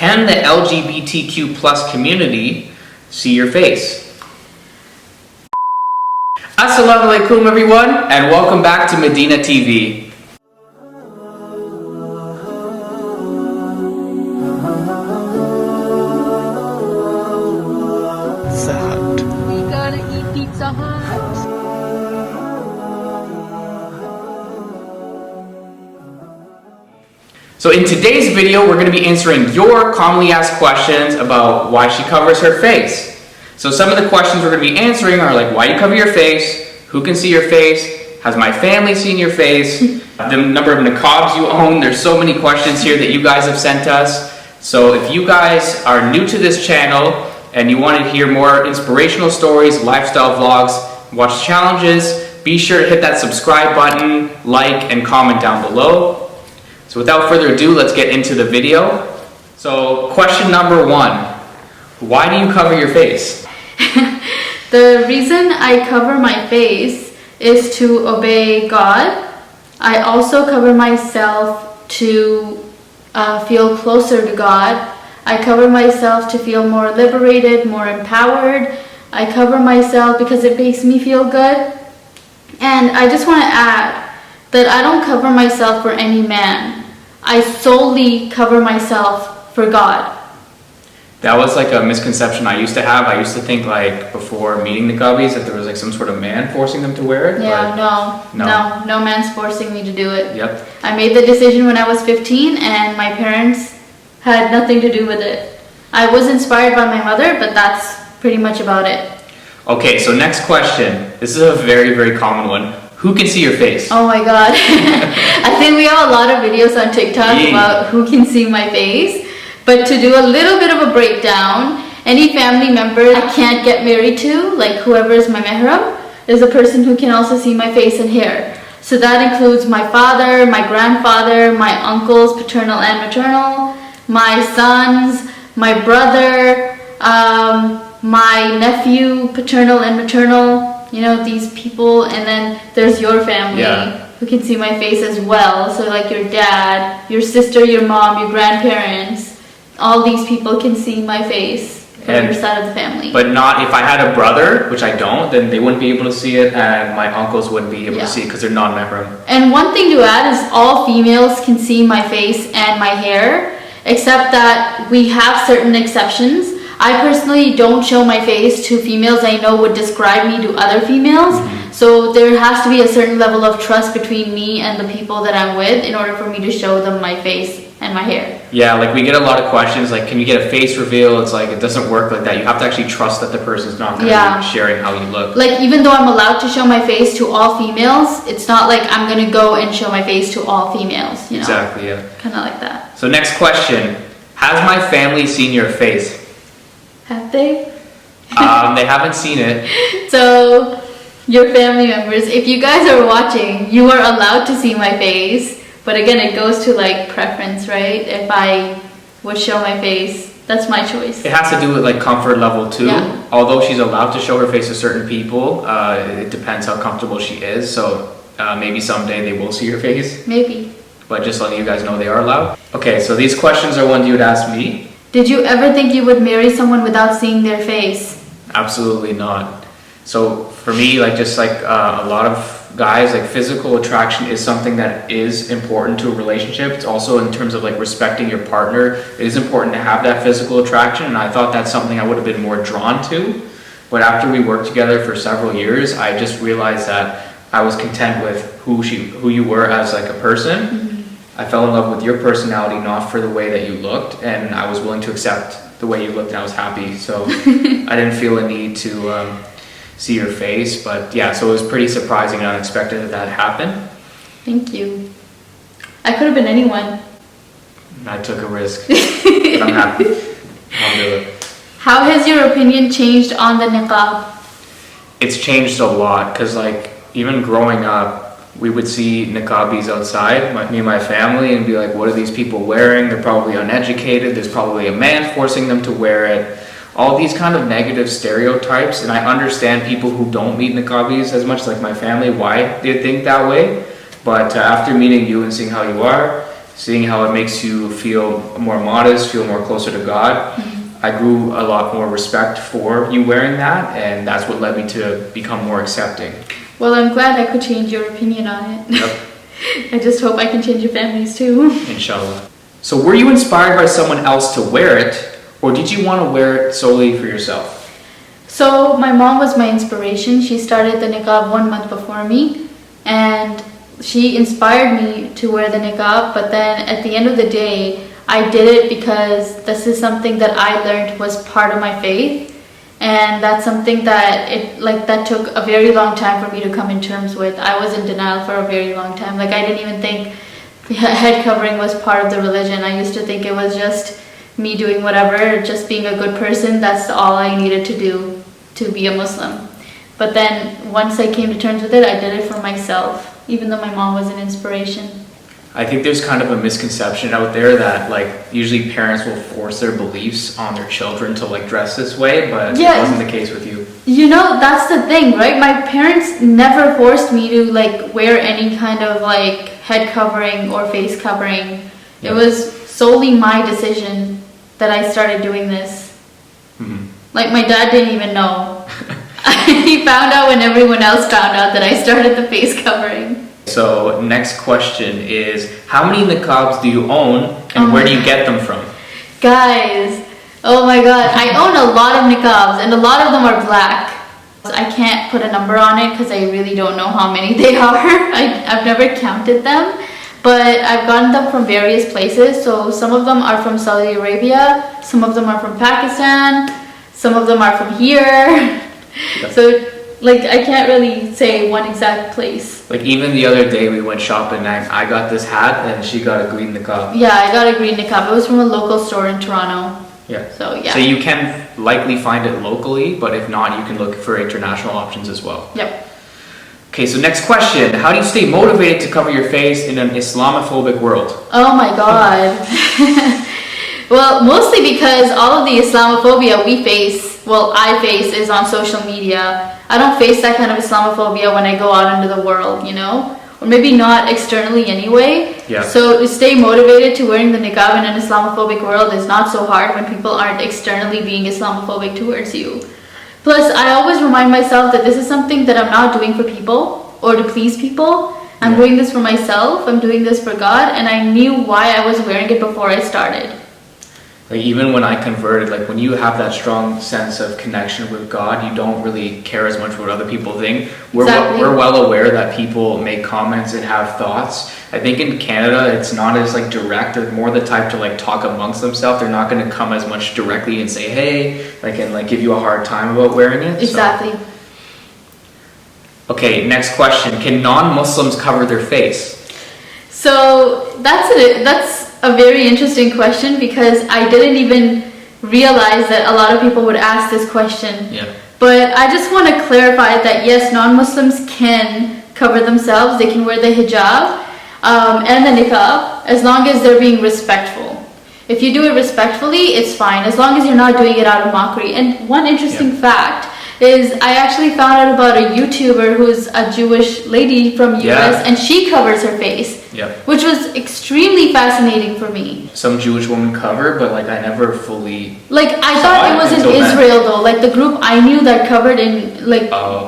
Can the LGBTQ plus community see your face? Assalamu alaikum everyone, and welcome back to MehdinaTV. We gotta eat Pizza Hut. So in today's video, we're going to be answering your commonly asked questions about why she covers her face. So some of the questions we're going to be answering are like, why you cover your face? Who can see your face? Has my family seen your face? The number of niqabs you own. There's so many questions here that you guys have sent us. So if you guys are new to this channel and you want to hear more inspirational stories, lifestyle vlogs, watch challenges, be sure to hit that subscribe button, like, and comment down below. So without further ado, let's get into the video. So question number one, why do you cover your face? The reason I cover my face is to obey God. I also cover myself to feel closer to God. I cover myself to feel more liberated, more empowered. I cover myself because it makes me feel good. And I just want to add that I don't cover myself for any man. I solely cover myself for God. That was like a misconception I used to have. I used to think like before meeting niqabis that there was like some sort of man forcing them to wear it. Yeah, no man's forcing me to do it. Yep. I made the decision when I was 15 and my parents had nothing to do with it. I was inspired by my mother, but that's pretty much about it. Okay, so next question. This is a very, very common one. Who can see your face? Oh my god. I think we have a lot of videos on TikTok about who can see my face. But to do a little bit of a breakdown, any family member I can't get married to, like whoever is my mehram, is a person who can also see my face and hair. So that includes my father, my grandfather, my uncles, paternal and maternal, my sons, my brother, my nephew, paternal and maternal. You know, these people, and then there's your family who can see my face as well. So like your dad, your sister, your mom, your grandparents, all these people can see my face from your side of the family. But not if I had a brother, which I don't, then they wouldn't be able to see it, and my uncles wouldn't be able to see it because they're non-mehram. And one thing to add is all females can see my face and my hair, except that we have certain exceptions. I personally don't show my face to females I know would describe me to other females. So there has to be a certain level of trust between me and the people that I'm with in order for me to show them my face and my hair. Yeah, like we get a lot of questions like, can you get a face reveal? It's like, it doesn't work like that. You have to actually trust that the person's not going to be sharing how you look. Like even though I'm allowed to show my face to all females, it's not like I'm going to go and show my face to all females. You know? Exactly, yeah. Kind of like that. So next question, has my family seen your face? Have they? They haven't seen it. So, your family members, if you guys are watching, you are allowed to see my face. But again, it goes to like preference, right? If I would show my face, that's my choice. It has to do with like comfort level too. Yeah. Although she's allowed to show her face to certain people, it depends how comfortable she is. So maybe someday they will see your face. Maybe. But just letting you guys know they are allowed. Okay, so these questions are ones you would ask me. Did you ever think you would marry someone without seeing their face? Absolutely not. So for me, like just like a lot of guys, like physical attraction is something that is important to a relationship. It's also in terms of like respecting your partner. It is important to have that physical attraction, and I thought that's something I would have been more drawn to. But after we worked together for several years, I just realized that I was content with who you were as like a person. I fell in love with your personality, not for the way that you looked, and I was willing to accept the way you looked, and I was happy. So I didn't feel a need to see your face, but yeah, so it was pretty surprising and unexpected that happened. Thank you. I could have been anyone. I took a risk, but I'm happy. I'll do it. How has your opinion changed on the niqab? It's changed a lot, because like even growing up, we would see niqabis outside, me and my family, and be like, what are these people wearing? They're probably uneducated. There's probably a man forcing them to wear it. All these kind of negative stereotypes, and I understand people who don't meet niqabis as much, like my family, why they think that way. But after meeting you and seeing how you are, seeing how it makes you feel more modest, feel more closer to God. I grew a lot more respect for you wearing that, and that's what led me to become more accepting. Well, I'm glad I could change your opinion on it. Yep. I just hope I can change your families too. Inshallah. So were you inspired by someone else to wear it, or did you want to wear it solely for yourself? So my mom was my inspiration. She started the niqab 1 month before me, and she inspired me to wear the niqab, but then at the end of the day, I did it because this is something that I learned was part of my faith, and that's something that that took a very long time for me to come in terms with. I was in denial for a very long time. Like, I didn't even think head covering was part of the religion. I used to think it was just me doing whatever, just being a good person. That's all I needed to do to be a Muslim. But then once I came to terms with it, I did it for myself, even though my mom was an inspiration. I think there's kind of a misconception out there that like usually parents will force their beliefs on their children to like dress this way, but it wasn't the case with you. You know, that's the thing, right? My parents never forced me to like wear any kind of like head covering or face covering. Yeah. It was solely my decision that I started doing this. Like, my dad didn't even know. He found out when everyone else found out that I started the face covering. So next question is, how many niqabs do you own, and where do you get them from? Guys, oh my god, I own a lot of niqabs, and a lot of them are black. I can't put a number on it because I really don't know how many they are. I've never counted them, but I've gotten them from various places. So some of them are from Saudi Arabia, some of them are from Pakistan, some of them are from here. So like, I can't really say one exact place. Like, even the other day we went shopping and I got this hat and she got a green niqab. Yeah, I got a green niqab. It was from a local store in Toronto. Yeah. So yeah. So you can likely find it locally, but if not, you can look for international options as well. Yep. Okay, so next question. How do you stay motivated to cover your face in an Islamophobic world? Oh my god. Well, mostly because all of the Islamophobia I face is on social media. I don't face that kind of Islamophobia when I go out into the world, you know? Or maybe not externally anyway. Yeah. So to stay motivated to wearing the niqab in an Islamophobic world is not so hard when people aren't externally being Islamophobic towards you. Plus, I always remind myself that this is something that I'm not doing for people or to please people. I'm doing this for myself, I'm doing this for God, and I knew why I was wearing it before I started. Like, even when I converted, like, when you have that strong sense of connection with God, you don't really care as much what other people think. We're well aware that people make comments and have thoughts. I think in Canada, it's not as like direct. They're more the type to like talk amongst themselves. They're not going to come as much directly and say, hey, like, and like give you a hard time about wearing it. Exactly. So. Okay, next question. Can non-Muslims cover their face? So that's a very interesting question, because I didn't even realize that a lot of people would ask this question. Yeah. But I just want to clarify that yes, non-Muslims can cover themselves. They can wear the hijab and the niqab, as long as they're being respectful. If you do it respectfully, it's fine, as long as you're not doing it out of mockery. And one interesting fact is, I actually found out about a YouTuber who's a Jewish lady from US, and she covers her face, which was extremely fascinating for me. Some Jewish women cover, but like, I never fully I thought it was in Israel though. Like, the group I knew that covered in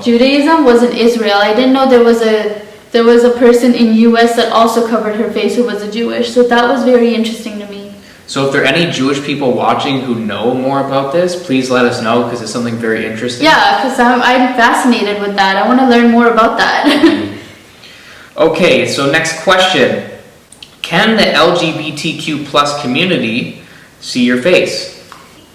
Judaism was in Israel. I didn't know there was a person in US that also covered her face who was a Jewish. So that was very interesting to me. So if there are any Jewish people watching who know more about this, please let us know, because it's something very interesting. Yeah, because I'm fascinated with that. I want to learn more about that. Okay, so next question. Can the LGBTQ plus community see your face?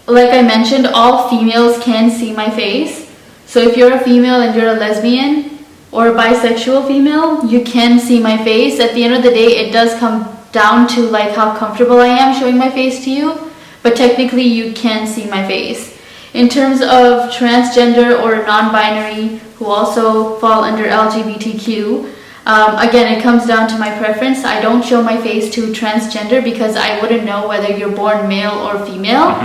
Like I mentioned, all females can see my face. So if you're a female and you're a lesbian or a bisexual female, you can see my face. At the end of the day, it does come down to like how comfortable I am showing my face to you, but technically you can see my face. In terms of transgender or non-binary, who also fall under LGBTQ, again, it comes down to my preference. I don't show my face to transgender because I wouldn't know whether you're born male or female.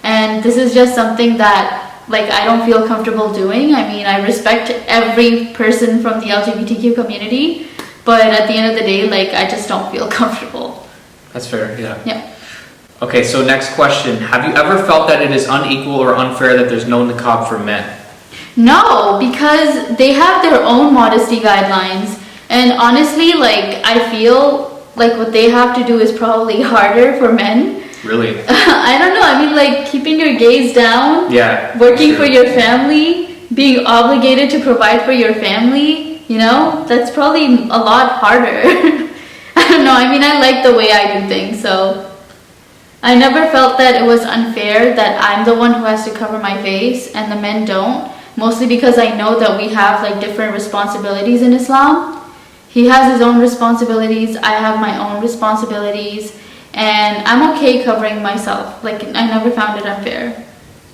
And this is just something that like I don't feel comfortable doing. I mean, I respect every person from the LGBTQ community, but at the end of the day, like, I just don't feel comfortable. That's fair, yeah. Yeah. Okay, so next question. Have you ever felt that it is unequal or unfair that there's no niqab for men? No, because they have their own modesty guidelines. And honestly, like, I feel like what they have to do is probably harder for men. Really? I don't know. I mean, like, keeping your gaze down, Yeah. working for your family, being obligated to provide for your family, you know, that's probably a lot harder. I don't know. I mean, I like the way I do things, so I never felt that it was unfair that I'm the one who has to cover my face and the men don't. Mostly because I know that we have like different responsibilities in Islam. He has his own responsibilities, I have my own responsibilities, and I'm okay covering myself. Like, I never found it unfair.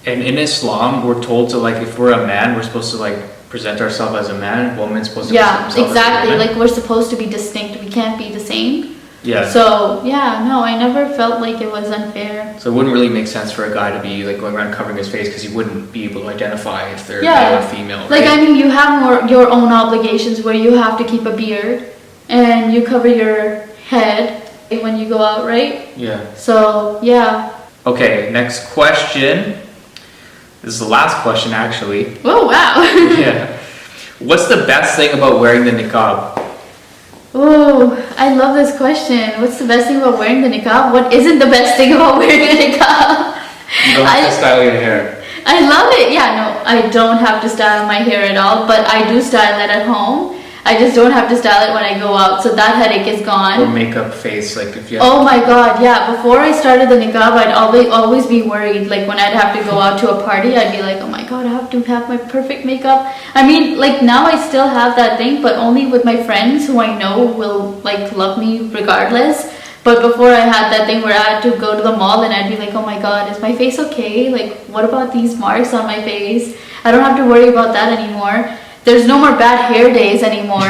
And in Islam, we're told to, like, if we're a man, we're supposed to, like, present ourselves as a man. Woman's supposed to present herself exactly. as a woman. Like, we're supposed to be distinct. We can't be the same. Yeah. So, yeah, no, I never felt like it was unfair. So it wouldn't really make sense for a guy to be, like, going around covering his face because he wouldn't be able to identify if they're male or female, right? Like, I mean, you have your own obligations where you have to keep a beard and you cover your head when you go out, right? Yeah. So, yeah. Okay, next question. This is the last question, actually. Oh, wow. Yeah. What's the best thing about wearing the niqab? Oh, I love this question. What's the best thing about wearing the niqab? What isn't the best thing about wearing a niqab? You don't have to style your hair. I love it. Yeah, no, I don't have to style my hair at all, but I do style it at home. I just don't have to style it when I go out, so that headache is gone. Or makeup face, like if you have... Oh my god, yeah. Before I started the niqab, I'd always be worried. Like when I'd have to go out to a party, I'd be like, oh my god, I have to have my perfect makeup. I mean, like now I still have that thing, but only with my friends who I know will like love me regardless. But before I had that thing where I had to go to the mall and I'd be like, oh my god, is my face okay? Like what about these marks on my face? I don't have to worry about that anymore. There's no more bad hair days anymore.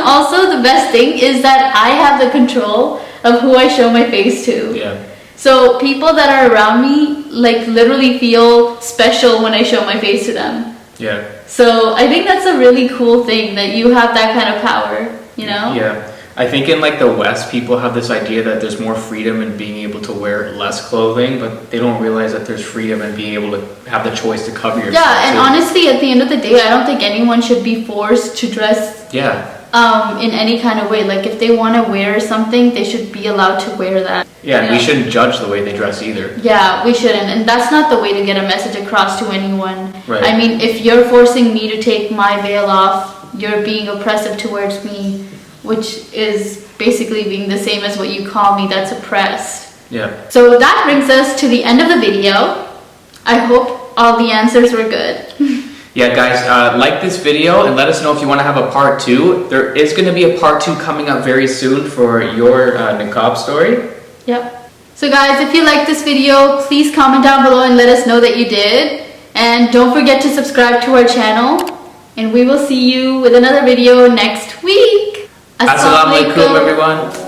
Also, the best thing is that I have the control of who I show my face to. Yeah. So people that are around me like literally feel special when I show my face to them. Yeah. So I think that's a really cool thing that you have that kind of power, you know? Yeah. I think in like the West, people have this idea that there's more freedom in being able to wear less clothing, but they don't realize that there's freedom in being able to have the choice to cover yourself. Yeah, and honestly, at the end of the day, I don't think anyone should be forced to dress in any kind of way. Like if they want to wear something, they should be allowed to wear that. Yeah, and you know? we shouldn't judge the way they dress either. Yeah, we shouldn't. And that's not the way to get a message across to anyone. Right. I mean, if you're forcing me to take my veil off, you're being oppressive towards me, which is basically being the same as what you call me, that's oppressed. Yeah. So that brings us to the end of the video. I hope all the answers were good. Yeah, guys, like this video and let us know if you want to have a part 2. There is going to be a part 2 coming up very soon for your niqab story. Yep. So guys, if you like this video, please comment down below and let us know that you did. And don't forget to subscribe to our channel. And we will see you with another video next week. Assalamualaikum, everyone.